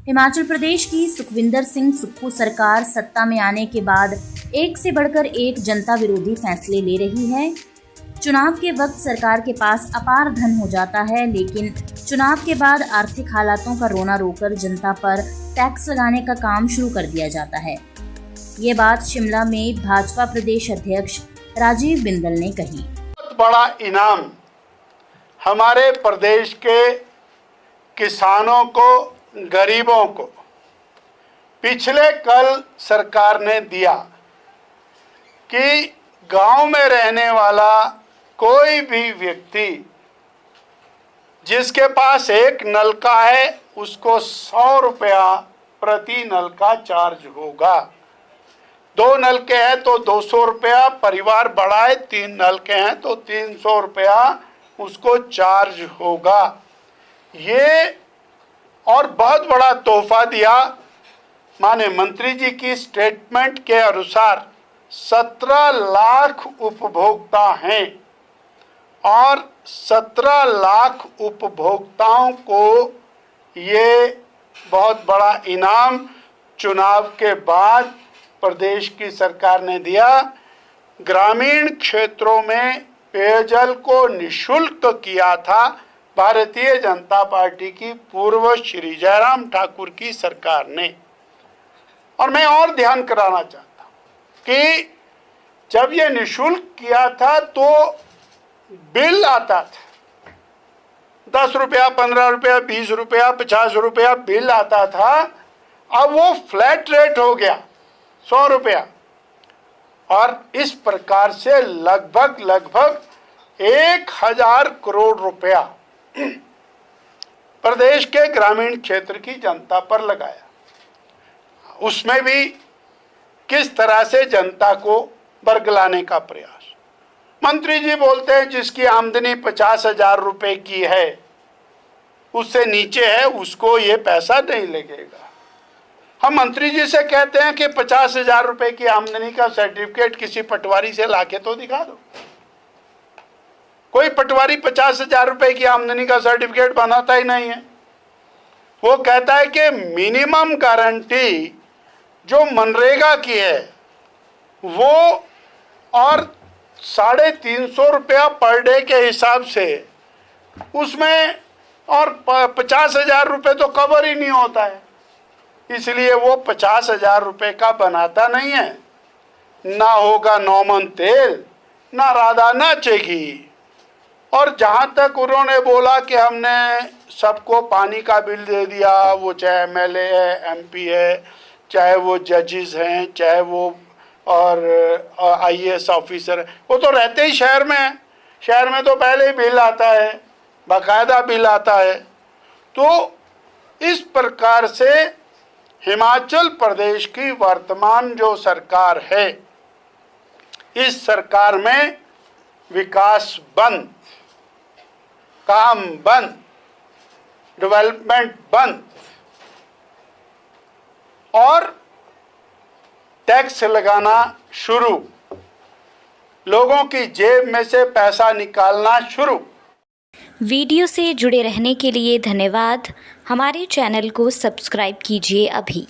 हिमाचल प्रदेश की सुखविंदर सिंह सुक्खू सरकार सत्ता में आने के बाद एक से बढ़कर एक जनता विरोधी फैसले ले रही है। चुनाव के वक्त सरकार के पास अपार धन हो जाता है, लेकिन चुनाव के बाद आर्थिक हालातों का रोना रोकर जनता पर टैक्स लगाने का काम शुरू कर दिया जाता है। ये बात शिमला में भाजपा प्रदेश अध्यक्ष राजीव बिंदल ने कही। बहुत बड़ा इनाम हमारे प्रदेश के किसानों को, गरीबों को पिछले कल सरकार ने दिया कि गांव में रहने वाला कोई भी व्यक्ति जिसके पास एक नलका है उसको 100 रुपया प्रति नल का चार्ज होगा। 2 नलके हैं तो 200 रुपया, परिवार बड़ा है 3 नलके हैं तो 300 रुपया उसको चार्ज होगा। ये और बहुत बड़ा तोहफा दिया। माने मंत्री जी की स्टेटमेंट के अनुसार 17 लाख उपभोक्ता हैं और 17 लाख उपभोक्ताओं को ये बहुत बड़ा इनाम चुनाव के बाद प्रदेश की सरकार ने दिया। ग्रामीण क्षेत्रों में पेयजल को निःशुल्क किया था भारतीय जनता पार्टी की पूर्व श्री जयराम ठाकुर की सरकार ने। और मैं और ध्यान कराना चाहता हूँ कि जब ये निःशुल्क किया था तो बिल आता था 10 रुपया, 15 रुपया, 20 रुपया, 50 रुपया बिल आता था। अब वो फ्लैट रेट हो गया 100 रुपया और इस प्रकार से लगभग 1000 करोड़ रुपया प्रदेश के ग्रामीण क्षेत्र की जनता पर लगाया। उसमें भी किस तरह से जनता को बरगलाने का प्रयास। मंत्री जी बोलते हैं जिसकी आमदनी 50,000 रुपए की है, उससे नीचे है, उसको ये पैसा नहीं लगेगा। हम मंत्री जी से कहते हैं कि 50,000 रुपए की आमदनी का सर्टिफिकेट किसी पटवारी से लाके तो दिखा दो। कोई पटवारी 50,000 रुपए की आमदनी का सर्टिफिकेट बनाता ही नहीं है। वो कहता है कि मिनिमम गारंटी जो मनरेगा की है वो और 350 रुपया पर डे के हिसाब से उसमें और 50,000 रुपये तो कवर ही नहीं होता है। इसलिए वो 50,000 रुपये का बनाता नहीं है। ना होगा नौमन तेल, ना राधा नाचेगी। और जहाँ तक उन्होंने बोला कि हमने सबको पानी का बिल दे दिया, वो चाहे एमएलए है, एमपी है, चाहे वो जजेस हैं, चाहे वो और आईएएस ऑफिसर है, वो तो रहते ही शहर में है। शहर में तो पहले ही बिल आता है, बाकायदा बिल आता है। तो इस प्रकार से हिमाचल प्रदेश की वर्तमान जो सरकार है, इस सरकार में विकास बंद, काम बंद, डेवलपमेंट बंद और टैक्स लगाना शुरू, लोगों की जेब में से पैसा निकालना शुरू। वीडियो से जुड़े रहने के लिए धन्यवाद। हमारे चैनल को सब्सक्राइब कीजिए अभी।